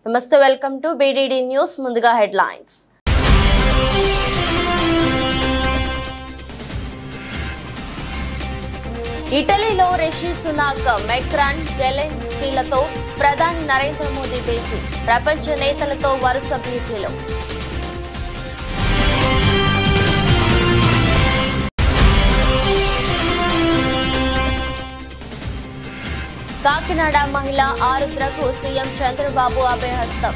నమస్తే, welcome to BDD news. ముందుగా headlines. ఇటలీలో రిషి సునాక్, మెక్రాన్, జెలెన్స్కీలతో ప్రధాని నరేంద్ర మోదీ భేటీ. ప్రపంచ నేతలతో వరుస భేటీలు. కాకినాడ మహిళ ఆరుద్రకు సీఎం చంద్రబాబు అభయహస్తం.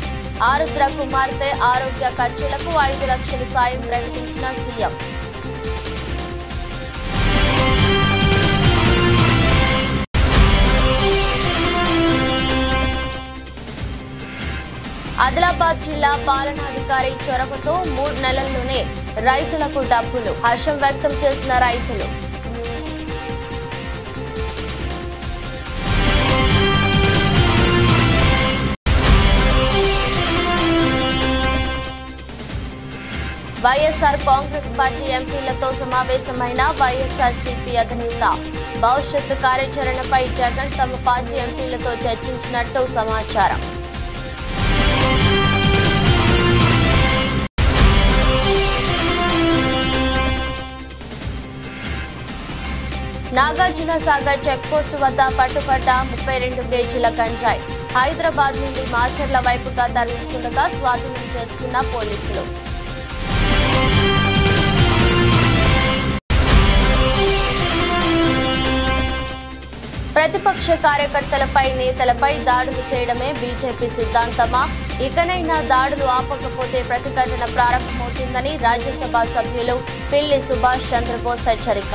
ఆరుద్ర కుమార్తె ఆరోగ్య ఖర్చులకు 5 లక్షలు సాయం ప్రకటించిన సీఎం. ఆదిలాబాద్ జిల్లా పాలనాధికారి చొరవతో 3 నెలల్లోనే రైతులకు డబ్బులు. హర్షం వ్యక్తం చేసిన రైతులు. వైఎస్ఆర్ కాంగ్రెస్ పార్టీ ఎంపీలతో సమావేశమైన వైఎస్ఆర్సీపీ అధినేత. భవిష్యత్తు కార్యాచరణపై జగన్ తమ పార్టీ ఎంపీలతో చర్చించినట్టు సమాచారం. నాగార్జున సాగర్ చెక్పోస్టు వద్ద పట్టుబడ్డ 32 కేజీల గంజాయి. హైదరాబాద్ నుండి మాచర్ల వైపుగా తరలిస్తుండగా స్వాధీనం చేసుకున్న పోలీసులు. ప్రతిపక్ష కార్యకర్తలపై, నేతలపై దాడులు చేయడమే బీజేపీ సిద్ధాంతమా? ఇకనైనా దాడులు ఆపకపోతే ప్రతిఘటన ప్రారంభమవుతుందని రాజ్యసభ సభ్యులు పిల్లి సుభాష్ చంద్రబోస్ హెచ్చరిక.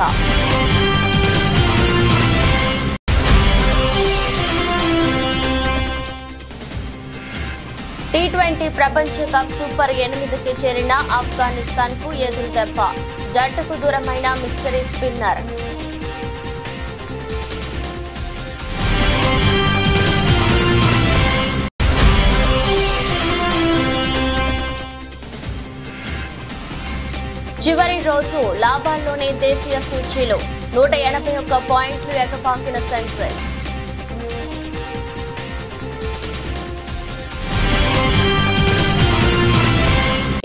T20 ప్రపంచ కప్ సూపర్ 8కి చేరిన ఆఫ్ఘనిస్తాన్ కు ఎదురు దెబ్బ. జట్టుకు దూరమైన మిస్టరీ స్పిన్నర్. చివరి రోజు లాభాల్లోనే దేశీయ సూచీలు. 181 పాయింట్లు ఎగపాకిన సెన్సెక్స్.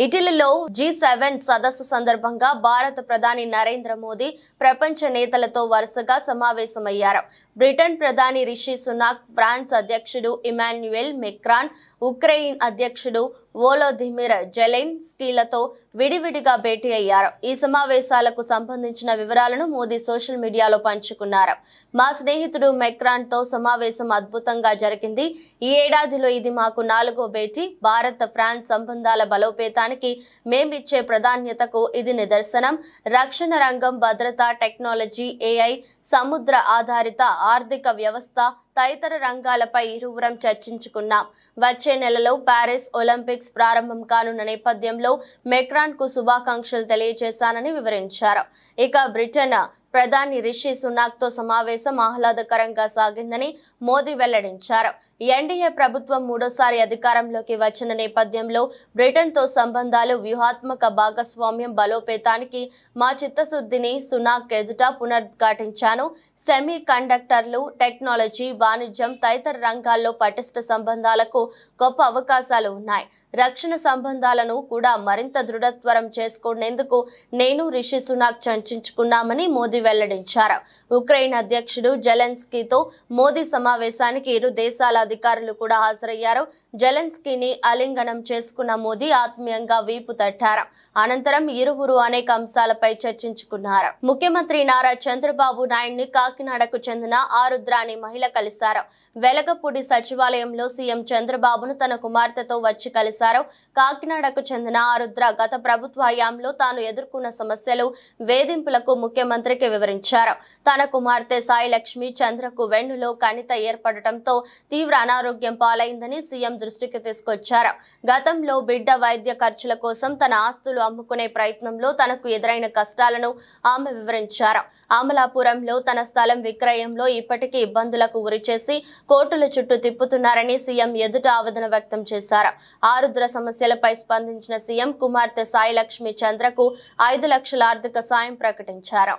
ఇటలీలో G7 సదస్సు సందర్భంగా భారత ప్రధాని నరేంద్ర మోదీ ప్రపంచ నేతలతో వరుసగా సమావేశమయ్యారు. బ్రిటన్ ప్రధాని రిషి సునాక్, ఫ్రాన్స్ అధ్యక్షుడు ఇమాన్యుయల్ మెక్రాన్, ఉక్రెయిన్ అధ్యక్షుడు వోలోదిమిర్ జెలెన్స్కీలతో విడివిడిగా భేటీ అయ్యారు. ఈ సమావేశాలకు సంబంధించిన వివరాలను మోదీ సోషల్ మీడియాలో పంచుకున్నారు. మా స్నేహితుడు మెక్రాన్ తో సమావేశం అద్భుతంగా జరిగింది. ఈ ఏడాదిలో ఇది మాకు 4వ భేటీ. భారత్ ఫ్రాన్స్ సంబంధాల బలోపేతానికి మేమిచ్చే ప్రాధాన్యతకు ఇది నిదర్శనం. రక్షణ రంగం, భద్రత, టెక్నాలజీ, AI, సముద్ర ఆధారిత ఆర్థిక వ్యవస్థ తదితర రంగాలపై ఇరువురం చర్చించుకున్నాం. వచ్చే నెలలో ప్యారిస్ ఒలింపిక్స్ ప్రారంభం కానున్న నేపథ్యంలో మెక్రాన్ కు శుభాకాంక్షలు తెలియజేశానని వివరించారు. ఇక బ్రిటన్ ప్రధాని రిషి సునాక్ తో సమావేశం ఆహ్లాదకరంగా సాగిందని మోదీ వెల్లడించారు. ఎన్డీఏ ప్రభుత్వం 3సారి అధికారంలోకి వచ్చిన నేపథ్యంలో బ్రిటన్ తో సంబంధాలు, వ్యూహాత్మక భాగస్వామ్యం బలోపేతానికి మా చిత్తశుద్ధిని సునాక్ ఎదుట పునరుద్ఘాటించాను. సెమీ కండక్టర్లు, టెక్నాలజీ, వాణిజ్యం తదితర రంగాల్లో పటిష్ట సంబంధాలకు గొప్ప అవకాశాలు ఉన్నాయి. రక్షణ సంబంధాలను కూడా మరింత దృఢత్వరం చేసుకునేందుకు నేను రిషి సునాక్ చర్చించుకున్నామని మోదీ వెల్లడించారు. ఉక్రెయిన్ అధ్యక్షుడు జెలెన్స్కీతో మోదీ సమావేశానికి ఇరు దేశాల అధికారులు కూడా హాజరయ్యారు. జెలెన్స్కీని ఆలింగనం చేసుకున్న మోదీ ఆత్మీయంగా వీపు తట్టారు. అనంతరం ఇరువురు అనేక అంశాలపై చర్చించుకున్నారు. ముఖ్యమంత్రి నారా చంద్రబాబు నాయుడిని కాకినాడకు చెందిన ఆరుద్ర అనే మహిళ కలిశారు. వెలగపూడి సచివాలయంలో సీఎం చంద్రబాబును తన కుమార్తెతో వచ్చి కలిశారు. కాకినాడకు చెందిన ఆరుద్ర గత ప్రభుత్వ హయాంలో తాను ఎదుర్కొన్న సమస్యలు, వేధింపులకు ముఖ్యమంత్రికి వివరించారు. తన కుమార్తె సాయి లక్ష్మి చంద్రకు వెన్నులో కణిత ఏర్పడటంతో తీవ్ర అనారోగ్యం పాలైందని సీఎం దృష్టికి తీసుకొచ్చారు. గతంలో బిడ్డ వైద్య ఖర్చుల కోసం తన ఆస్తులు అమ్ముకునే ప్రయత్నంలో తనకు ఎదురైన కష్టాలను ఆమె వివరించారు. అమలాపురంలో తన స్థలం విక్రయంలో ఇప్పటికీ ఇబ్బందులకు గురిచేసి కోర్టుల చుట్టూ తిప్పుతున్నారని సీఎం ఎదుట ఆవేదన వ్యక్తం చేశారు. ఆరుద్ర సమస్యలపై స్పందించిన సీఎం కుమార్తె సాయి లక్ష్మి చంద్రకు 5 లక్షల ఆర్థిక సాయం ప్రకటించారు.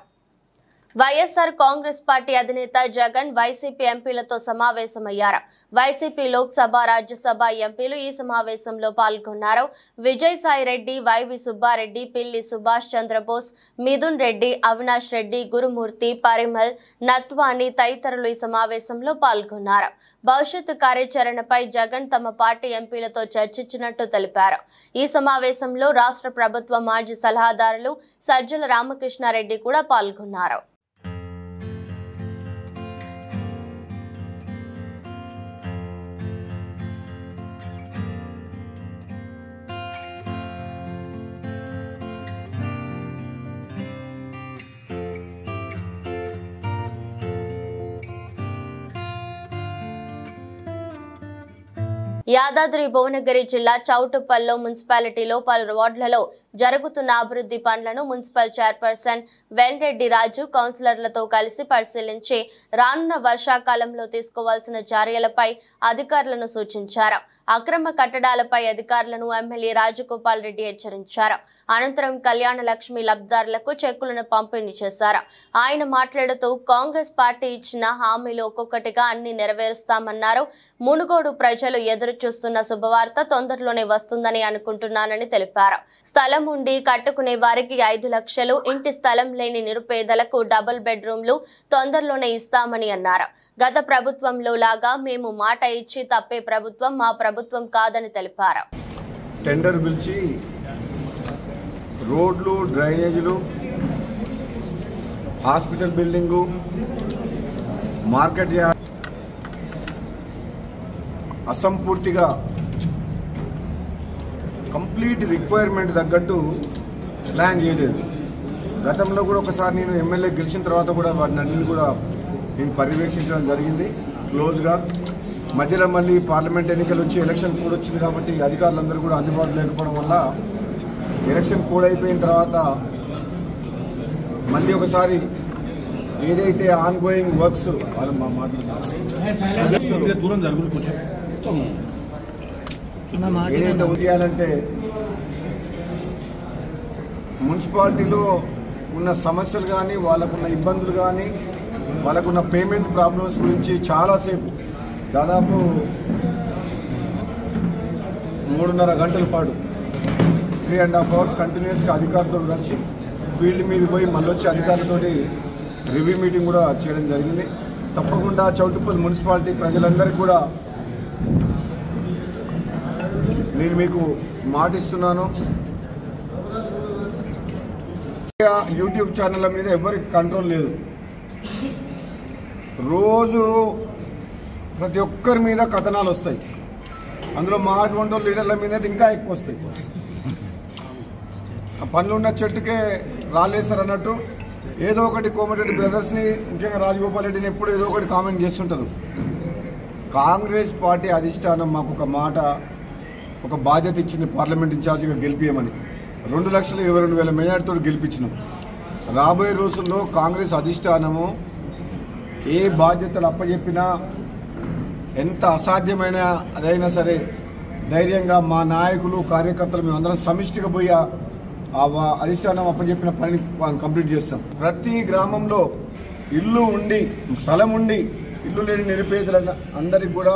వైఎస్ఆర్ కాంగ్రెస్ పార్టీ అధినేత జగన్ వైసీపీ ఎంపీలతో సమావేశమయ్యారు. వైసీపీ లోక్సభ రాజ్యసభ ఎంపీలు ఈ సమావేశంలో పాల్గొన్నారు. విజయసాయి రెడ్డి, వైవి సుబ్బారెడ్డి, పిల్లి సుభాష్ చంద్రబోస్, మిథున్ రెడ్డి, అవినాష్ రెడ్డి, గురుమూర్తి, పరిమల్, నత్వాని తదితరులు ఈ సమావేశంలో పాల్గొన్నారు. భవిష్యత్తు కార్యాచరణపై జగన్ తమ పార్టీ ఎంపీలతో చర్చించినట్టు తెలిపారు. ఈ సమావేశంలో రాష్ట్ర ప్రభుత్వ మాజీ సలహాదారులు సజ్జల రామకృష్ణారెడ్డి కూడా పాల్గొన్నారు. యాదాద్రి భువనగిరి జిల్లా చౌటుప్పల్లో మున్సిపాలిటీలో పలు వార్డులలో జరుగుతున్న అభివృద్ధి పనులను మున్సిపల్ చైర్పర్సన్ వెంరెడ్డి రాజు కౌన్సిలర్లతో కలిసి పరిశీలించి రానున్న వర్షాకాలంలో తీసుకోవాల్సిన చర్యలపై అధికారులను సూచించారు. అక్రమ కట్టడాలపై అధికారులను ఎమ్మెల్యే రాజగోపాల్ రెడ్డి హెచ్చరించారు. అనంతరం కళ్యాణ లక్ష్మి లబ్ధిదారులకు చెక్కులను పంపిణీ చేశారు. ఆయన మాట్లాడుతూ కాంగ్రెస్ పార్టీ ఇచ్చిన హామీలు ఒక్కొక్కటిగా అన్ని నెరవేరుస్తామన్నారు. మునుగోడు ప్రజలు ఎదురు చూస్తున్న శుభవార్త తొందరలోనే వస్తుందని అనుకుంటున్నానని తెలిపారు. స్థలం ఉండి కట్టుకునే వారికి 5 లక్షలు, ఇంటి స్థలం లేని నిరుపేదలకు డబుల్ బెడ్రూమ్లు తొందరలోనే ఇస్తామని అన్నారు. గత ప్రభుత్వంలో లాగా మేము మాట ఇచ్చి తప్పే ప్రభుత్వం మా ప్రభుత్వం కాదని తెలిపారు. టెండర్ పిలిచి రోడ్లు, డ్రైనేజీలు, హాస్పిటల్ బిల్డింగు, మార్కెట్ యార్డ్ అసంపూర్తిగా కంప్లీట్ రిక్వైర్మెంట్ తగ్గట్టు ప్లాన్ చేయలేదు. గతంలో కూడా ఒకసారి నేను ఎమ్మెల్యే గెలిచిన తర్వాత కూడా వాటిని అన్నింటినీ కూడా నేను పర్యవేక్షించడం జరిగింది క్లోజ్గా. మధ్యలో మళ్ళీ పార్లమెంట్ ఎన్నికలు వచ్చి ఎలక్షన్ కోడ్ వచ్చింది కాబట్టి అధికారులందరూ కూడా అందుబాటులో లేకపోవడం వల్ల ఎలక్షన్ కోడ్ అయిపోయిన తర్వాత మళ్ళీ ఒకసారి ఏదైతే ఆన్ గోయింగ్ వర్క్స్ ఏదైతే ఉదయాలంటే మున్సిపాలిటీలో ఉన్న సమస్యలు కానీ, వాళ్ళకున్న ఇబ్బందులు కానీ, వాళ్ళకున్న పేమెంట్ ప్రాబ్లమ్స్ గురించి చాలాసేపు దాదాపు 3.5 గంటల పాటు 3.5 hours కంటిన్యూస్గా అధికారులతో కలిసి ఫీల్డ్ మీద పోయి మళ్ళీ వచ్చి అధికారులతోటి రివ్యూ మీటింగ్ కూడా చేయడం జరిగింది. తప్పకుండా చౌటుప్పల్ మున్సిపాలిటీ ప్రజలందరికీ కూడా నేను మీకు మాటిస్తున్నాను. యూట్యూబ్ ఛానళ్ళ మీద ఎవరికి కంట్రోల్ లేదు. రోజు ప్రతి ఒక్కరి మీద కథనాలు వస్తాయి. అందులో మా అటువంటి లీడర్ల మీద ఇంకా ఎక్కువ వస్తాయి. పనులు ఉన్న చెట్టుకే రాలేస్తారు అన్నట్టు ఏదో ఒకటి కోమటిరెడ్డి బ్రదర్స్ని, ముఖ్యంగా రాజగోపాల్ రెడ్డిని ఎప్పుడు ఏదో ఒకటి కామెంట్ చేస్తుంటారు. కాంగ్రెస్ పార్టీ అధిష్టానం మాకు ఒక మాట, ఒక బాధ్యత ఇచ్చింది పార్లమెంట్ ఇన్ఛార్జిగా గెలిపియమని. 2,22,000 మెజార్టీతో గెలిపించినాం. రాబోయే రోజుల్లో కాంగ్రెస్ అధిష్టానము ఏ బాధ్యతలు అప్పచెప్పినా, ఎంత అసాధ్యమైన అదైనా సరే ధైర్యంగా మా నాయకులు, కార్యకర్తలు మేమందరం సమిష్టిగా పోయి అధిష్టానం అప్పచెప్పిన పనిని కంప్లీట్ చేస్తాం. ప్రతి గ్రామంలో ఇల్లు ఉండి, స్థలం ఉండి ఇల్లు లేని నిరుపేదల అందరికి కూడా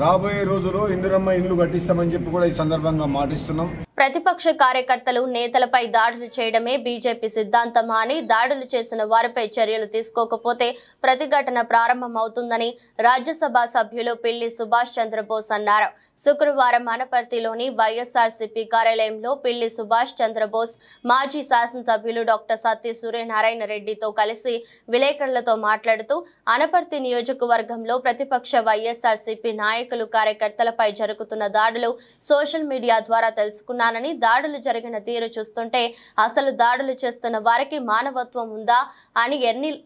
రాబోయే రోజుల్లో ఇందిరమ్మ ఇల్లు కట్టిస్తామని చెప్పి కూడా ఈ సందర్భంగా మాటిస్తున్నాం. ప్రతిపక్ష కార్యకర్తలు నేతలపై దాడులు చేయడమే బీజేపీ సిద్ధాంతమా అని, దాడులు చేసిన వారిపై చర్యలు తీసుకోకపోతే ప్రతిఘటన ప్రారంభమవుతుందని రాజ్యసభ సభ్యులు పిల్లి సుభాష్ చంద్రబోస్ అన్నారు. శుక్రవారం అనపర్తిలోని వైఎస్ఆర్సీపీ కార్యాలయంలో పిల్లి సుభాష్ చంద్రబోస్ మాజీ శాసనసభ్యులు డాక్టర్ సత్య సూర్యనారాయణ రెడ్డితో కలిసి విలేకరులతో మాట్లాడుతూ, అనపర్తి నియోజకవర్గంలో ప్రతిపక్ష వైఎస్ఆర్సీపీ నాయకులు, కార్యకర్తలపై జరుగుతున్న దాడులు సోషల్ మీడియా ద్వారా తెలుసుకున్నారు. దాడులు జరిగిన తీరు చూస్తుంటే అసలు దాడులు చేస్తున్న వారికి మానవత్వం ఉందా అని,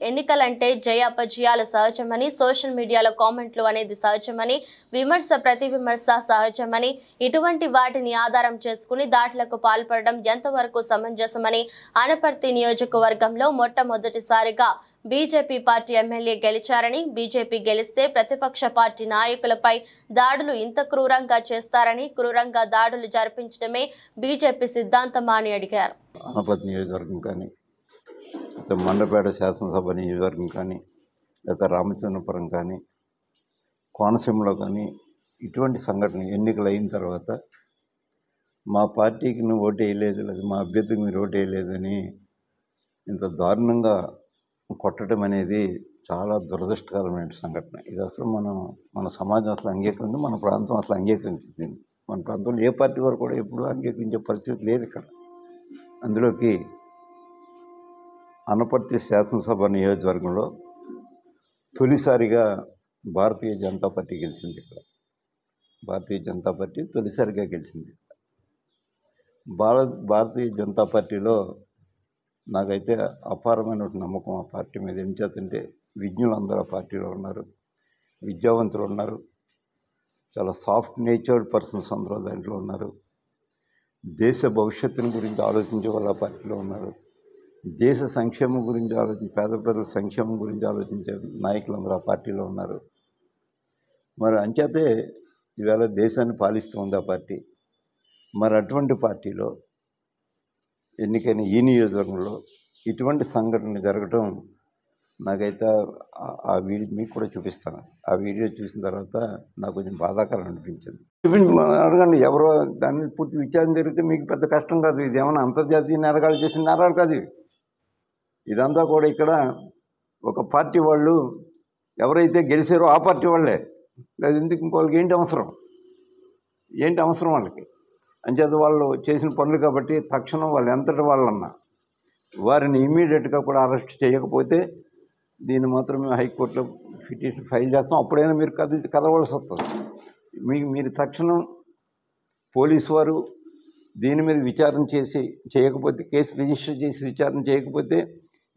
ఎన్నికలంటే జయాపజయాలు సహజమని, సోషల్ మీడియాలో కామెంట్లు అనేది సహజమని, విమర్శ ప్రతి విమర్శ సహజమని, ఇటువంటి వాటిని ఆధారం చేసుకుని దాడులకు పాల్పడడం ఎంతవరకు సమంజసమని, అనపర్తి నియోజకవర్గంలో మొట్టమొదటిసారిగా బీజేపీ పార్టీ ఎమ్మెల్యే గెలిచారని, బీజేపీ గెలిస్తే ప్రతిపక్ష పార్టీ నాయకులపై దాడులు ఇంత క్రూరంగా చేస్తారని, క్రూరంగా దాడులు జరిపించడమే బీజేపీ సిద్ధాంతమా అని అడిగారు. అనపర్తి నియోజకవర్గం కానీ, మండపేట శాసనసభ నియోజకవర్గం కానీ, లేదా రామచంద్రపురం కానీ, కోనసీమలో కానీ ఇటువంటి సంఘటన ఎన్నికలు అయిన తర్వాత మా పార్టీకి నువ్వు ఓటు వేయలేదు, లేదు మా అభ్యర్థికి మీరు ఓటు వేయలేదని ఇంత దారుణంగా కొట్టడం అనేది చాలా దురదృష్టకరమైన సంఘటన. ఇది అసలు మన సమాజం అసలు అంగీకరించి, మన ప్రాంతం అసలు అంగీకరించింది. మన ప్రాంతంలో ఏ పార్టీ వారు కూడా ఎప్పుడు అంగీకరించే పరిస్థితి లేదు ఇక్కడ. అందులోకి అనపర్తి శాసనసభ నియోజకవర్గంలో తొలిసారిగా భారతీయ జనతా పార్టీ గెలిచింది. ఇక్కడ భారతీయ జనతా పార్టీ తొలిసారిగా గెలిచింది. భారతీయ జనతా పార్టీలో నాకైతే అపారమైన నమ్మకం ఆ పార్టీ మీద. ఏం చేతంటే విజ్ఞులు అందరూ ఆ పార్టీలో ఉన్నారు, విద్యావంతులు ఉన్నారు, చాలా సాఫ్ట్ నేచర్డ్ పర్సన్స్ అందరూ దాంట్లో ఉన్నారు. దేశ భవిష్యత్తుని గురించి ఆలోచించే వాళ్ళు ఆ పార్టీలో ఉన్నారు. దేశ సంక్షేమం గురించి పేద ప్రజల సంక్షేమం గురించి ఆలోచించే నాయకులందరూ ఆ పార్టీలో ఉన్నారు. మరి అంచేతే ఈవేళ దేశాన్ని పాలిస్తుంది ఆ పార్టీ. మరి అటువంటి పార్టీలో ఎన్నికైన ఈ నియోజకవర్గంలో ఇటువంటి సంఘటన జరగటం నాకైతే ఆ వీడియో మీకు కూడా చూపిస్తాను. ఆ వీడియో చూసిన తర్వాత నాకు కొంచెం బాధాకరం అనిపించింది. అడగండి, ఎవరో దాని మీద పూర్తి విచారణ జరిగితే మీకు పెద్ద కష్టం కాదు. ఇది ఏమైనా అంతర్జాతీయ నేరగాలు చేసిన నేరాలు కాదు. ఇదంతా కూడా ఇక్కడ ఒక పార్టీ వాళ్ళు ఎవరైతే గెలిచారో ఆ పార్టీ వాళ్ళే. అది ఎందుకు ఇంకోళ్ళకి ఏంటి అవసరం వాళ్ళకి? అంచేత వాళ్ళు చేసిన పనులు కాబట్టి తక్షణం వాళ్ళు ఎంతటి వాళ్ళన్నా వారిని ఇమ్మీడియట్గా కూడా అరెస్ట్ చేయకపోతే దీన్ని మాత్రం మేము హైకోర్టులో పిటిషన్ ఫైల్ చేస్తాం. అప్పుడైనా మీరు కదవలసి వస్తుంది. మీరు తక్షణం పోలీసు వారు దీని మీద విచారణ చేయకపోతే, కేసు రిజిస్టర్ చేసి విచారణ చేయకపోతే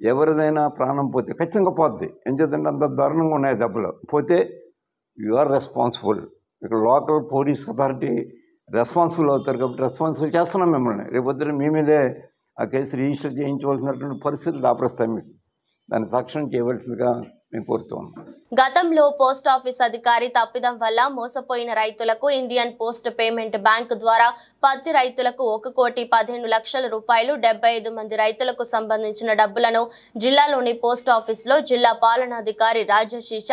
ఎవరిదైనా ప్రాణం పోతే ఖచ్చితంగా పోద్ది. ఎంచేతంటే అంత దారుణంగా ఉన్నాయి దెబ్బలు. పోతే యు ఆర్ రెస్పాన్సిబుల్. ఇక్కడ లోకల్ పోలీస్ అథారిటీ రెస్పాన్సిబుల్ అవుతారు కాబట్టి రెస్పాన్సిబుల్ చేస్తున్నాం మిమ్మల్ని. రేపొద్దున మీ మీదే ఆ కేసు రిజిస్టర్ చేయించవలసినటువంటి పరిస్థితులు దాపరిస్తాయి. మీకు దాన్ని తక్షణం చేయవలసిందిగా మేము కోరుతూ ఉన్నాం. గతంలో పోస్ట్ ఆఫీస్ అధికారి తప్పిదం వల్ల మోసపోయిన రైతులకు ఇండియన్ పోస్ట్ పేమెంట్ బ్యాంక్ ద్వారా పత్తి రైతులకు 1,15,00,000 రూపాయలు 75 మంది రైతులకు సంబంధించిన డబ్బులను జిల్లాలోని పోస్ట్ ఆఫీసులో జిల్లా పాలనాధికారి రాజశీష,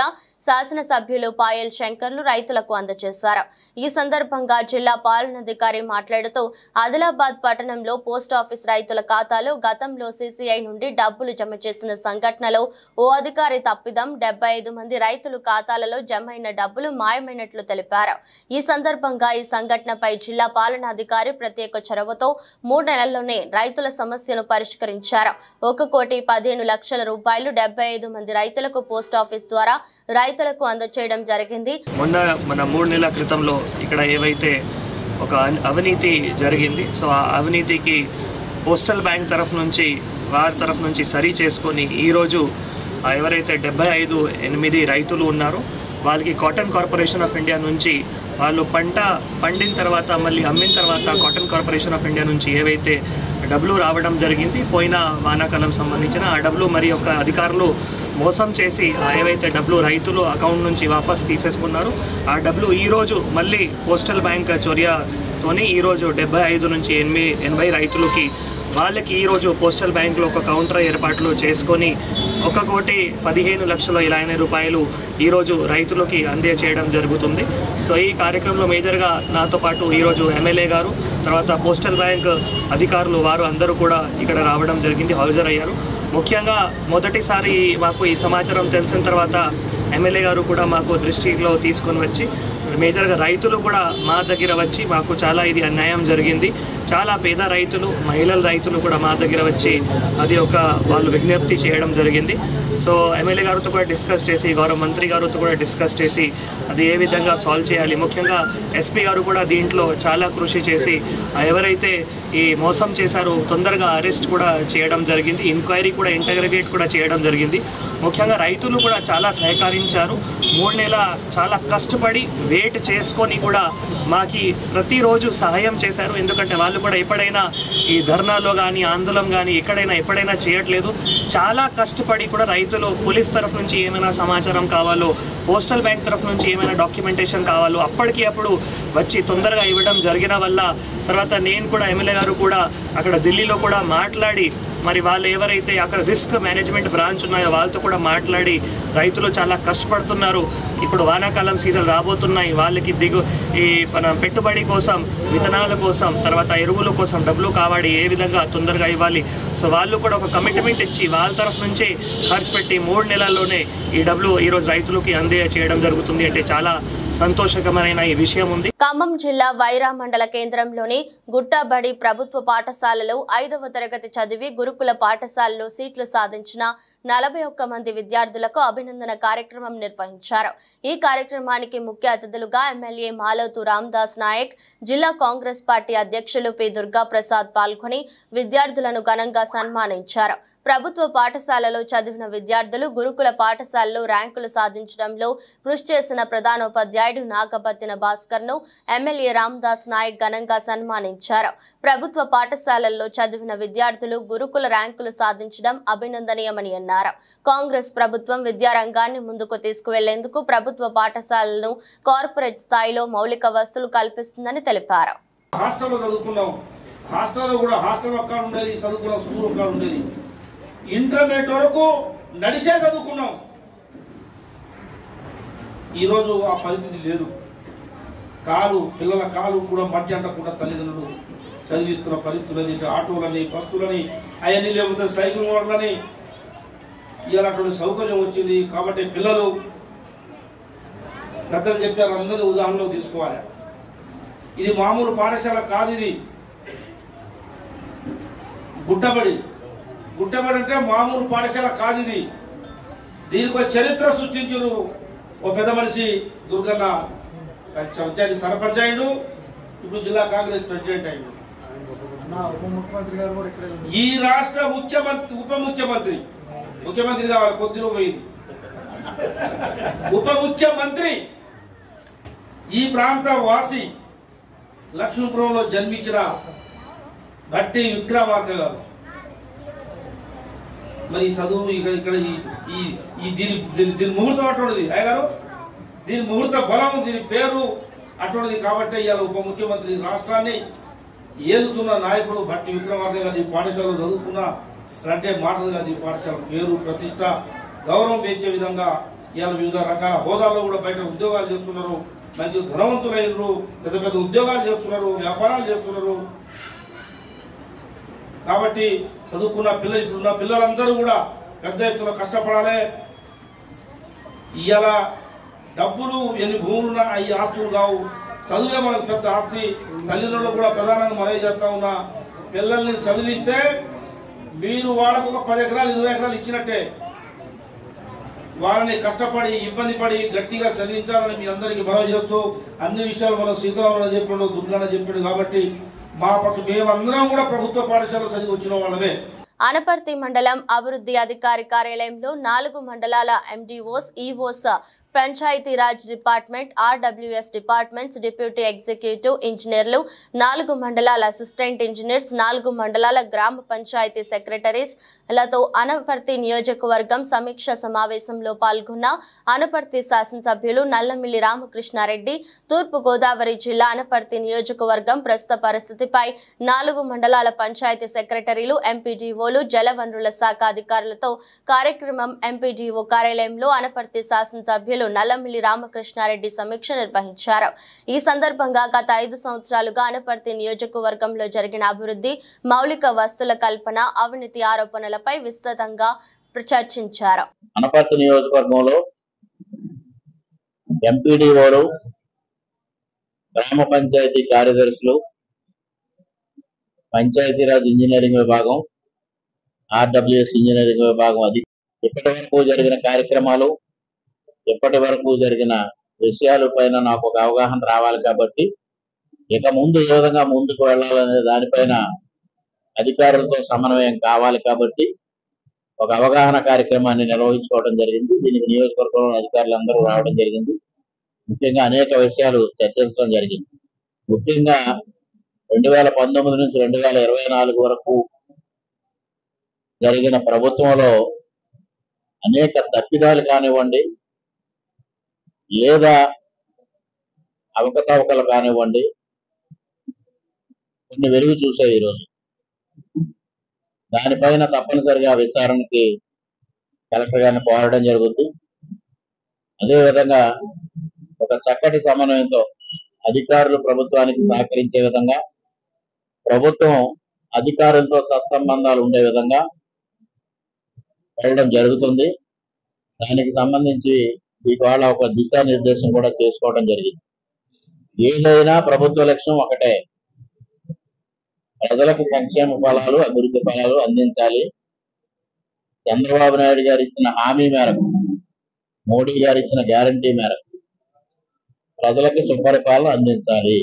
శాసనసభ్యులు పాయల్ శంకర్లు రైతులకు అందజేశారు. ఈ సందర్భంగా జిల్లా పాలనాధికారి మాట్లాడుతూ ఆదిలాబాద్ పట్టణంలో పోస్ట్ ఆఫీస్ రైతుల ఖాతాలో గతంలో CCI నుండి డబ్బులు జమ చేసిన సంఘటనలో ఓ అధికారి తప్పిదం 75 మంది రైతులు ఖాతాలలో జమైన డబ్బులు మాయమైనట్లు తెలిపారు. ఈ సందర్భంగా ఈ సంఘటనపై జిల్లా పాలనాధికారి ప్రత్యేక చొరవతో 3 నెలల్లోనే రైతుల సమస్యను పరిష్కరించారు. 1,15,00,000 రూపాయలు 75 మంది రైతులకు పోస్ట్ ఆఫీస్ ద్వారా రైతులకు అందజేయడం జరిగింది. మన 3 నెలల క్రితంలో ఇక్కడ ఏవైతే ఒక అవినీతి జరిగింది, సో ఆ అవినీతికి పోస్టల్ బ్యాంక్ వారి తరఫు నుంచి సరి చేసుకొని ఈరోజు ఎవరైతే 75-8 రైతులు ఉన్నారో వాళ్ళకి కాటన్ కార్పొరేషన్ ఆఫ్ ఇండియా నుంచి వాళ్ళు పంట పండిన తర్వాత మళ్ళీ అమ్మిన తర్వాత కాటన్ కార్పొరేషన్ ఆఫ్ ఇండియా నుంచి ఏవైతే డబ్బులు రావడం జరిగింది పోయిన వానాకాలం సంబంధించిన ఆ డబ్బులు మరి యొక్క అధికారులు మోసం చేసి ఏవైతే డబ్బులు రైతులు అకౌంట్ నుంచి వాపస్ తీసేసుకున్నారు ఆ డబ్బులు ఈరోజు మళ్ళీ పోస్టల్ బ్యాంక్ చొర్యతోని ఈరోజు 75 నుంచి 80 రైతులకి వాళ్ళకి ఈరోజు పోస్టల్ బ్యాంకులో ఒక కౌంటర్ ఏర్పాట్లు చేసుకొని 1,15,20,000 రూపాయలు ఈరోజు రైతులకి అందజేయడం జరుగుతుంది. సో ఈ కార్యక్రమంలో మేజర్గా నాతో పాటు ఈరోజు ఎమ్మెల్యే గారు, తర్వాత పోస్టల్ బ్యాంక్ అధికారులు వారు అందరూ కూడా ఇక్కడ రావడం జరిగింది, హాజరయ్యారు. ముఖ్యంగా మొదటిసారి మాకు ఈ సమాచారం తెలిసిన తర్వాత ఎమ్మెల్యే గారు కూడా మాకు దృష్టిలో తీసుకొని వచ్చి మేజర్గా రైతులు కూడా మా దగ్గర వచ్చి మాకు చాలా ఇది అన్యాయం జరిగింది, చాలా పేద రైతులు మహిళల రైతులు కూడా మా దగ్గర వచ్చి అది వాళ్ళు విజ్ఞప్తి చేయడం జరిగింది. సో ఎమ్మెల్యే గారితో కూడా డిస్కస్ చేసి గౌరవ మంత్రి గారితో కూడా డిస్కస్ చేసి అది ఏ విధంగా సాల్వ్ చేయాలి, ముఖ్యంగా ఎస్పీ గారు కూడా దీంట్లో చాలా కృషి చేసి ఎవరైతే ఈ మోసం చేశారో తొందరగా అరెస్ట్ కూడా చేయడం జరిగింది, ఎంక్వైరీ కూడా ఇంటగ్రేట్ కూడా చేయడం జరిగింది. ముఖ్యంగా రైతులు కూడా చాలా సహకరించారు. 3 నెలల చాలా కష్టపడి వెయిట్ చేసుకొని కూడా మాకి ప్రతిరోజు సహాయం చేశారు. ఎందుకంటే వాళ్ళు కూడా ఎప్పుడైనా ఈ ధర్నాలో కానీ ఆందోళన కానీ ఎప్పుడైనా చేయట్లేదు. చాలా కష్టపడి కూడా రైతులు పోలీస్ తరఫు నుంచి ఏమైనా సమాచారం కావాలో, పోస్టల్ బ్యాంక్ తరఫు నుంచి ఏమైనా డాక్యుమెంటేషన్ కావాలో అప్పుడు వచ్చి తొందరగా ఇవ్వడం జరిగిన వల్ల తర్వాత నేను కూడా ఎమ్మెల్యే గారు కూడా అక్కడ ఢిల్లీలో కూడా మాట్లాడి మరి వాళ్ళు ఎవరైతే అక్కడ రిస్క్ మేనేజ్మెంట్ బ్రాంచ్ ఉన్నాయో వాళ్ళతో కూడా మాట్లాడి రైతులు చాలా కష్టపడుతున్నారు. ఇప్పుడు వానాకాలం సీజన్ రాబోతున్నాయి, వాళ్ళకి ఈ మన పెట్టుబడి కోసం, విత్తనాల కోసం, తర్వాత ఎరువుల కోసం డబ్బులు కావాలి, ఏ విధంగా తొందరగా ఇవ్వాలి. సో వాళ్ళు కూడా ఒక కమిట్మెంట్ ఇచ్చి వాళ్ళ తరఫు నుంచే ఖర్చు పెట్టి 3 నెలల్లోనే ఈ డబ్బులు ఈరోజు రైతులకి చేయడం జరుగుతుంది. అంటే చాలా సంతోషకరమైన ఈ విషయం ఉంది. ఖమ్మం జిల్లా వైరా మండల కేంద్రంలోని గుట్టబడి ప్రభుత్వ పాఠశాలలో 5వ తరగతి చదివి గురుకుల పాఠశాలలో సీట్లు సాధించిన 41 మంది విద్యార్థులకు అభినందన కార్యక్రమం నిర్వహించారు. ఈ కార్యక్రమానికి ముఖ్య అతిథులుగా ఎమ్మెల్యే మాలవతు రామదాస్ నాయక్, జిల్లా కాంగ్రెస్ పార్టీ అధ్యక్షులు పి దుర్గా ప్రసాద్ పాల్గొని విద్యార్థులను ఘనంగా సన్మానించారు. ప్రభుత్వ పాఠశాలలో చదివిన విద్యార్థులు గురుకుల పాఠశాలలో ర్యాంకులు సాధించడంలో కృషి చేసిన ప్రధానోపాధ్యాయుడు నాగబత్తిన భాస్కర్ను ఎమ్మెల్యే రామదాస్ నాయక్ ఘనంగా సన్మానించారు. ప్రభుత్వ పాఠశాలల్లో చదివిన విద్యార్థులు గురుకుల ర్యాంకులు సాధించడం అభినందనీయమని అన్నారు. కాంగ్రెస్ ప్రభుత్వం విద్యారంగాన్ని ముందుకు తీసుకువెళ్లేందుకు ప్రభుత్వ పాఠశాలలను కార్పొరేట్ స్థాయిలో మౌలిక వసతులు కల్పిస్తుందని తెలిపారు. ఇంటర్మీడియట్ వరకు నడిచే చదువుకున్నాం. ఈరోజు ఆ పరిస్థితి లేదు. పిల్లల కాలు కూడా మధ్య అంటకుండా తల్లిదండ్రులు చదివిస్తున్న పరిస్థితులని, ఆటోలని, బస్సులని, అవన్నీ లేకపోతే సైకిల్ మోడలని ఇలాంటి సౌకర్యం వచ్చింది. కాబట్టి పిల్లలు పెద్దలు చెప్పారు, అందరూ ఉదాహరణలో తీసుకోవాలి. ఇది మామూలు పాఠశాల కాదు, ఇది గుట్టబడి అంటే మామూలు పాఠశాల కాదు. ఇది దీనికి ఒక చరిత్ర సృష్టించారు ఓ పెద్ద మనిషి దుర్గన్న. పంచాయతీ సర్పంచ్ అయ్యిండు, ఇప్పుడు జిల్లా కాంగ్రెస్ ప్రెసిడెంట్ అయ్యిండు. ఈ రాష్ట్ర ఉప ముఖ్యమంత్రి కావాలి, కొద్దిలో పోయింది. ఉప ముఖ్యమంత్రి ఈ ప్రాంత వాసి లక్ష్మీపురంలో జన్మించిన భట్టి విక్రమార్క గారు. మరి చదువు ఇక్కడ దీని ముహూర్తం అటువంటిది అయ్యగారు, దీని ముహూర్త బలం, దీని పేరు అటువంటిది. కాబట్టి ఇవాళ ఉప ముఖ్యమంత్రి రాష్ట్రాన్ని ఏలుతున్న నాయకుడు భట్టి విక్రమార్క గారు ఈ పాఠశాలలో చదువుకున్న అంటే మాటలు కాదు. ఈ పాఠశాల పేరు, ప్రతిష్ట, గౌరవం పెంచే విధంగా ఇవాళ వివిధ రకాల హోదాల్లో కూడా బయట ఉద్యోగాలు చేస్తున్నారు. మంచి ధనవంతులైనరు, పెద్ద పెద్ద ఉద్యోగాలు చేస్తున్నారు, వ్యాపారాలు చేస్తున్నారు. కాబట్టి చదువుకున్న ఇప్పుడున్న పిల్లలందరూ కూడా పెద్ద ఎత్తున కష్టపడాలి. ఇవాళ డబ్బులు ఎన్ని భూములున్నా ఈ ఆస్తులు కావు, చదువే మనకు పెద్ద ఆస్తి. తల్లిదండ్రులు కూడా ప్రధానంగా మనవి చేస్తా ఉన్నా, పిల్లల్ని చదివిస్తే మీరు వాళ్ళకు ఒక 10 ఎకరాలు 20 ఎకరాలు ఇచ్చినట్టే. వాళ్ళని కష్టపడి ఇబ్బంది పడి గట్టిగా చదివించాలని మీ అందరికీ మనవి చేస్తూ, అన్ని విషయాలు మనం సీతారామరావు చెప్పాడు, దుర్గాన చెప్పాడు. కాబట్టి మా పట్ల మేమందరం కూడా ప్రభుత్వ పాఠశాల చదివి వచ్చిన వాళ్ళమే. అనపర్తి మండలం అభివృద్ధి అధికారి కార్యాలయంలో 4 మండలాల MDOs, EOs, Panchayati Raj department, RWS departments, deputy executive ఇంజనీర్లు, 4 మండలాల అసిస్టెంట్ ఇంజనీర్స్, 4 మండలాల గ్రామ పంచాయతీ సెక్రటరీస్ లతో అనపర్తి నియోజకవర్గం సమీక్ష సమావేశంలో పాల్గొన్న అనపర్తి శాసనసభ్యులు నల్లమిల్లి రామకృష్ణారెడ్డి తూర్పు గోదావరి జిల్లా అనపర్తి నియోజకవర్గం ప్రస్తుత పరిస్థితిపై 4 మండలాల పంచాయతీ సెక్రటరీలు, ఎంపీడీఓలు, జలవనరుల శాఖ అధికారులతో కార్యక్రమం ఎంపీడీఓ కార్యాలయంలో అనపర్తి శాసనసభ్యులు నల్లమిల్లి రామకృష్ణారెడ్డి సమీక్ష నిర్వహించారు. ఈ సందర్భంగా గత 5 సంవత్సరాలుగా అనపర్తి నియోజకవర్గంలో జరిగిన అభివృద్ధి, మౌలిక వస్తువుల కల్పన, అవినీతి ఆరోపణలపై విస్తృతంగా చర్చించారు. అనపర్తి నియోజకవర్గంలో ఎంపీడీఓలు, గ్రామ పంచాయతీ కార్యదర్శులు, పంచాయతీరాజ్ ఇంజనీరింగ్ విభాగం, ఆర్డబ్ల్యూఎస్ ఇంజనీరింగ్ విభాగం ఇప్పటి వరకు జరిగిన కార్యక్రమాలు, ఇప్పటి వరకు జరిగిన విషయాల పైన నాకు ఒక అవగాహన రావాలి. కాబట్టి ఇక ముందు ఏ విధంగా ముందుకు వెళ్ళాలనే దానిపైన అధికారులతో సమన్వయం కావాలి. కాబట్టి ఒక అవగాహన కార్యక్రమాన్ని నిర్వహించుకోవడం జరిగింది. దీనికి నియోజకవర్గంలోని అధికారులందరూ రావడం జరిగింది. ముఖ్యంగా అనేక విషయాలు చర్చించడం జరిగింది. ముఖ్యంగా 2019 నుంచి 2024 వరకు జరిగిన ప్రభుత్వంలో అనేక తప్పిదాలు కానివ్వండి, లేదా అవకతవకలు కానివ్వండి, కొన్ని వెలుగు చూసాయి. ఈరోజు దానిపైన తప్పనిసరిగా విచారణకి కలెక్టర్ గారిని కోరడం జరుగుతుంది. అదేవిధంగా ఒక చక్కటి సమన్వయంతో అధికారులు ప్రభుత్వానికి సహకరించే విధంగా, ప్రభుత్వం అధికారులతో సత్సంబంధాలు ఉండే విధంగా వెళ్ళడం జరుగుతుంది. దానికి సంబంధించి ఇవాళ ఒక దిశానిర్దేశం కూడా చేసుకోవడం జరిగింది. ఏదైనా ప్రభుత్వ లక్ష్యం ఒకటే, ప్రజలకు సంక్షేమ ఫలాలు, అభివృద్ధి ఫలాలు అందించాలి. చంద్రబాబు నాయుడు గారు ఇచ్చిన హామీ మేరకు, మోడీ గారు ఇచ్చిన గ్యారంటీ మేరకు ప్రజలకు సుపరిపాలన అందించాలి.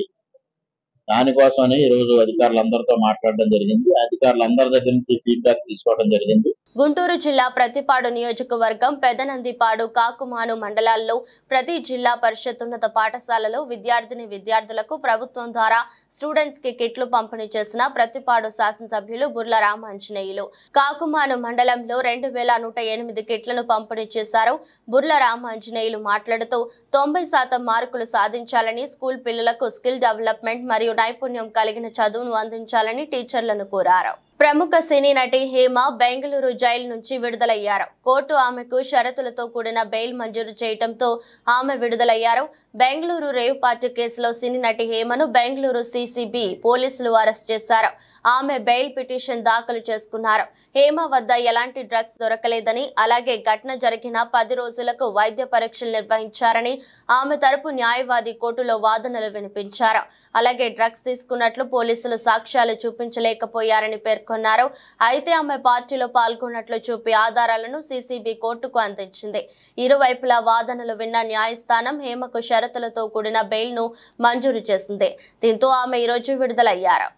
దానికోసమని ఈరోజు అధికారులందరితో మాట్లాడడం జరిగింది. అధికారులందరి దగ్గర నుంచి ఫీడ్బ్యాక్ తీసుకోవడం జరిగింది. గుంటూరు జిల్లా ప్రతిపాడు నియోజకవర్గం పెదనందిపాడు, కాకుమాను మండలాల్లో ప్రతి జిల్లా పరిషత్ ఉన్నత పాఠశాలలో విద్యార్థులకు ప్రభుత్వం ద్వారా స్టూడెంట్స్ కి కిట్లు పంపిణీ చేసిన ప్రతిపాడు శాసనసభ్యులు బుర్ల రామాంజనేయులు కాకుమాను మండలంలో 2108 కిట్లను పంపిణీ చేశారు. బుర్ల రామాంజనేయులు మాట్లాడుతూ 90% మార్కులు సాధించాలని, స్కూల్ పిల్లలకు స్కిల్ డెవలప్మెంట్ మరియు నైపుణ్యం కలిగిన చదువును అందించాలని టీచర్లను కోరారు. ప్రముఖ సినీ నటి హేమ బెంగళూరు జైలు నుంచి విడుదలయ్యారు. కోర్టు ఆమెకు షరతులతో కూడిన బెయిల్ మంజూరు చేయడంతో ఆమె విడుదలయ్యారు. బెంగళూరు రేవ్ పార్టీ కేసులో సినీ నటి హేమను బెంగళూరు సిసిబి పోలీసులు అరెస్ట్ చేశారు. ఆమె బెయిల్ పిటిషన్ దాఖలు చేసుకున్నారు. హేమ వద్ద ఎలాంటి డ్రగ్స్ దొరకలేదని, అలాగే ఘటన జరిగిన 10 రోజులకు వైద్య పరీక్షలు నిర్వహించారని ఆమె తరపు న్యాయవాది కోర్టులో వాదనలు వినిపించారు. అలాగే డ్రగ్స్ తీసుకున్నట్లు పోలీసులు సాక్ష్యాలు చూపించలేకపోయారని పేర్కొన్నారు. అయితే ఆమె పార్టీలో పాల్గొన్నట్లు చూపి ఆధారాలను సిసిబి కోర్టుకు అందించింది. ఇరువైపులా వాదనలు విన్న న్యాయస్థానం హేమకు షరతులతో కూడిన బెయిల్ ను మంజూరు చేసింది. దీంతో ఆమె ఈ రోజు విడుదలయ్యారు.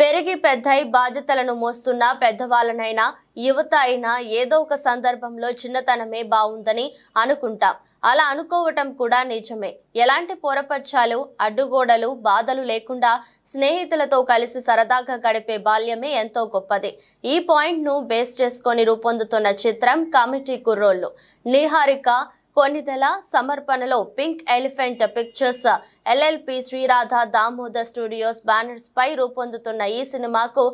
పెరిగి పెద్దై బాధ్యతలను మోస్తున్న పెద్దవాళ్ళనైనా, యువత అయినా ఏదో ఒక సందర్భంలో చిన్నతనమే బాగుందని అనుకుంటాం. అలా అనుకోవటం కూడా నిజమే. ఎలాంటి పొరపచ్చాలు, అడ్డుగోడలు, బాధలు లేకుండా స్నేహితులతో కలిసి సరదాగా గడిపే బాల్యమే ఎంతో గొప్పది. ఈ పాయింట్ ను బేస్ చేసుకొని రూపొందుతున్న చిత్రం కమిటీ కుర్రోళ్ళు. నిహారిక కొన్నిదెల సమర్పణలో Pink Elephant Pictures, LLP, Sri Radha Damodar Studios banners పై రూపొందుతున్న ఈ సినిమాకు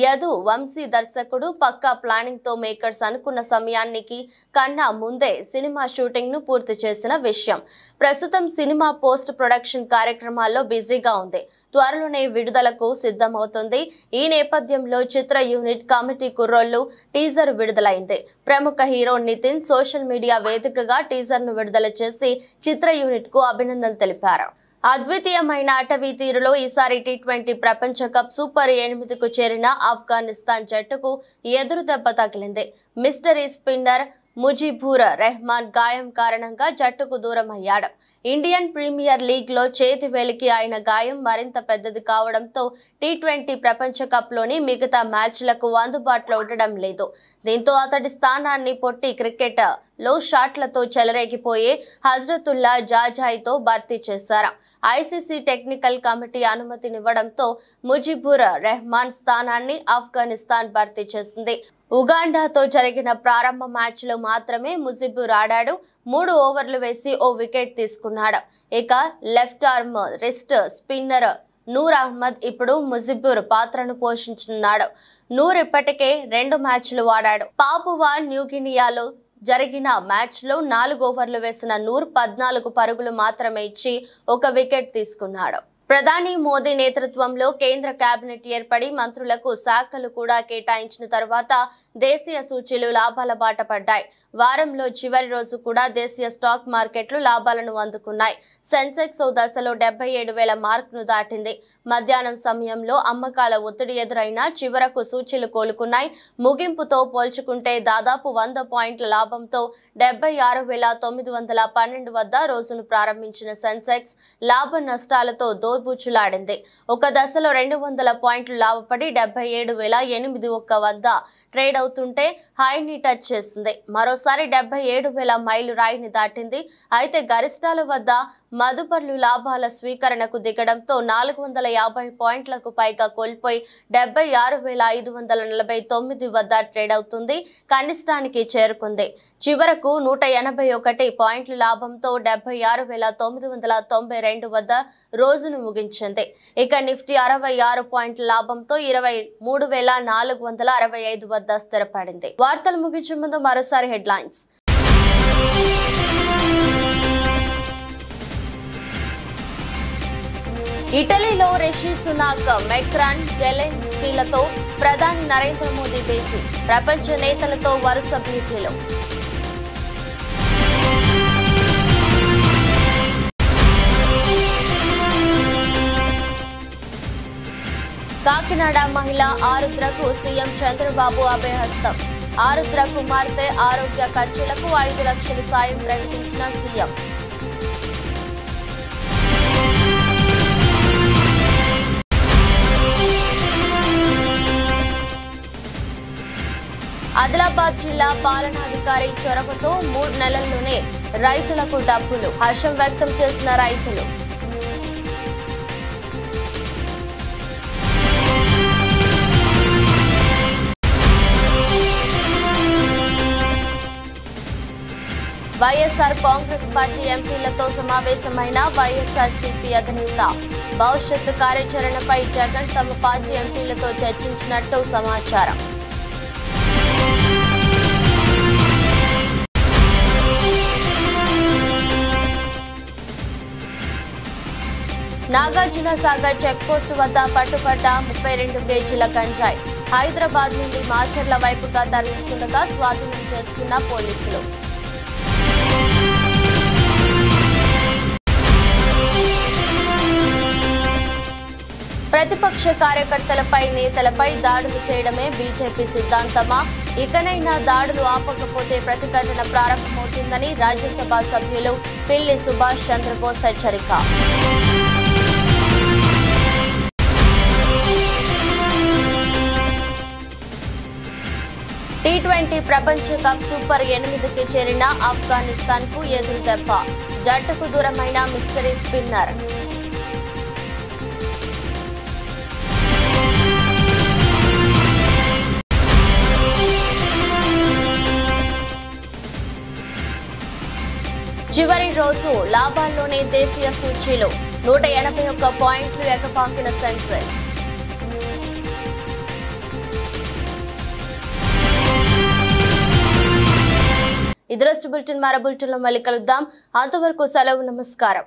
యదు వంశీ దర్శకుడు. పక్కా ప్లానింగ్ తో మేకర్స్ అనుకున్న సమయానికి కన్నా ముందే సినిమా షూటింగ్ ను పూర్తి చేసిన విషయం. ప్రస్తుతం సినిమా పోస్ట్ ప్రొడక్షన్ కార్యక్రమాల్లో బిజీగా ఉంది. త్వరలోనే విడుదలకు సిద్ధమవుతుంది. ఈ నేపథ్యంలో చిత్ర యూనిట్ కమిటీ కుర్రోళ్ళు టీజర్ విడుదలైంది. ప్రముఖ హీరో నితిన్ సోషల్ మీడియా వేదికగా టీజర్ ను విడుదల చేసి చిత్ర యూనిట్ కు అభినందనలు తెలిపారు. అద్వితీయమైన అటవీ తీరులో ఈసారి టీ20 ప్రపంచ కప్ సూపర్ 8కు చేరిన ఆఫ్ఘనిస్తాన్ జట్టుకు ఎదురు దెబ్బ తగిలింది. మిస్టరీ స్పిన్నర్ ముజిబుర్ రెహమాన్ గాయం కారణంగా జట్టుకు దూరం అయ్యాడు. ఇండియన్ ప్రీమియర్ లీగ్ లో చేతి వేలికి ఆయన గాయం మరింత పెద్దది కావడంతో టీ20 ప్రపంచ కప్ లోని మిగతా మ్యాచ్లకు అందుబాటులో ఉండడం లేదు. దీంతో అతడి స్థానాన్ని పొట్టి క్రికెట్ లో షాట్లతో చెలరేగిపోయే హజ్రతుల్లా జాజాయితో భర్తీ చేశారు. ఐసీసీ టెక్నికల్ కమిటీ అనుమతినివ్వడంతో ముజిబుర్ రెహమాన్ స్థానాన్ని ఆఫ్ఘనిస్తాన్ భర్తీ చేసింది. ఉగాండాతో జరిగిన ప్రారంభ మ్యాచ్ లో మాత్రమే ముజిబుర్ ఆడాడు. 3 ఓవర్లు వేసి ఓ వికెట్ తీసుకున్నాడు. ఇక left arm wrist spinner Noor Ahmad ఇప్పుడు ముజిబుర్ పాత్రను పోషించనున్నాడు. నూర్ ఇప్పటికే 2 మ్యాచ్లు ఆడాడు. పాపువా న్యూగినియాలో జరిగిన మ్యాచ్ లో 4 ఓవర్లు వేసిన నూర్ 14 పరుగులు మాత్రమే ఇచ్చి 1 వికెట్ తీసుకున్నాడు. ప్రధాని మోదీ నేతృత్వంలో కేంద్ర కేబినెట్ ఏర్పడి మంత్రులకు శాఖలు కూడా కేటాయించిన తర్వాత దేశీయ సూచీలు లాభాల బాట పడ్డాయి. వారంలో చివరి రోజు కూడా దేశీయ స్టాక్ మార్కెట్లు లాభాలను అందుకున్నాయి. సెన్సెక్స్ ఓ దశలో 77,000 మార్కును దాటింది. మధ్యాహ్నం సమయంలో అమ్మకాల ఒత్తిడి ఎదురైనా చివరకు సూచీలు కోలుకున్నాయి. ముగింపుతో పోల్చుకుంటే దాదాపు 100 పాయింట్ల లాభంతో 76,912 వద్ద రోజును ప్రారంభించిన సెన్సెక్స్ లాభ నష్టాలతో దోబూచులాడింది. ఒక దశలో 200 పాయింట్లు లాభపడి 77,081 వద్ద ట్రేడ్ అవుతుంటే హైని టచ్ చేసింది. మరోసారి 77,000 మైలు రాయిని దాటింది. అయితే గరిష్టాల వద్ద మదుపర్లు లాభాల స్వీకరణకు దిగడంతో 450 పాయింట్లకు పైగా కోల్పోయి 76,549 వద్ద ట్రేడ్ అవుతుంది. కనిష్టానికి చేరుకుంది. చివరకు 181 పాయింట్ల లాభంతో 76,992 వద్ద రోజును ముగించింది. ఇక నిఫ్టీ 66 పాయింట్ల లాభంతో 23,465 వద్ద స్థిరపడింది. వార్తలు ముగించే ముందు మరోసారి హెడ్లైన్స్. ఇటలీలో రిషి సునాక్, మెక్రాన్, జెలెన్స్కీలతో ప్రధాని నరేంద్ర మోదీ భేటీ. ప్రపంచ నేతలతో వరుస భేటీలు. కాకినాడ మహిళ ఆరుద్రకు సీఎం చంద్రబాబు అభయహస్తం. ఆరుద్ర కుమార్తె ఆరోగ్య ఖర్చులకు 5 లక్షల సాయం ప్రకటించిన సీఎం. ఆదిలాబాద్ జిల్లా పాలనాధికారి చొరవతో 3 నెలల్లోనే రైతులకు డబ్బులు. హర్షం వ్యక్తం చేసిన రైతులు. వైఎస్ఆర్ కాంగ్రెస్ పార్టీ ఎంపీలతో సమావేశమైన వైఎస్ఆర్సీపీ అధినేత. భవిష్యత్తు కార్యాచరణపై జగన్ తమ పార్టీ ఎంపీలతో చర్చించినట్టు సమాచారం. నాగార్జున సాగర్ చెక్పోస్టు వద్ద పట్టుబడ్డ 32 కేజీల గంజాయి. హైదరాబాద్ నుండి మాచర్ల వైపుగా తరలిస్తుండగా స్వాధీనం చేసుకున్న పోలీసులు. ప్రతిపక్ష కార్యకర్తలపై, నేతలపై దాడులు చేయడమే బీజేపీ సిద్ధాంతమా? ఇకనైనా దాడులు ఆపకపోతే ప్రతిఘటన ప్రారంభమవుతుందని రాజ్యసభ సభ్యులు పిల్లి సుభాష్ చంద్రబోస్ హెచ్చరిక. T20 ప్రపంచ కప్ సూపర్ 8కి చేరిన ఆఫ్ఘనిస్తాన్ కు ఎదురు దెబ్బ. జట్టుకు దూరమైన మిస్టరీ స్పిన్నర్. చివరి రోజు లాభాల్లోనే దేశీయ సూచీలు. 181 పాయింట్లు ఎగపాకిన సెన్సెక్స్. ఇది రోజు బులెటిన్. మరో బులెటిన్లో మళ్ళీ కలుద్దాం. అంతవరకు సెలవు. నమస్కారం.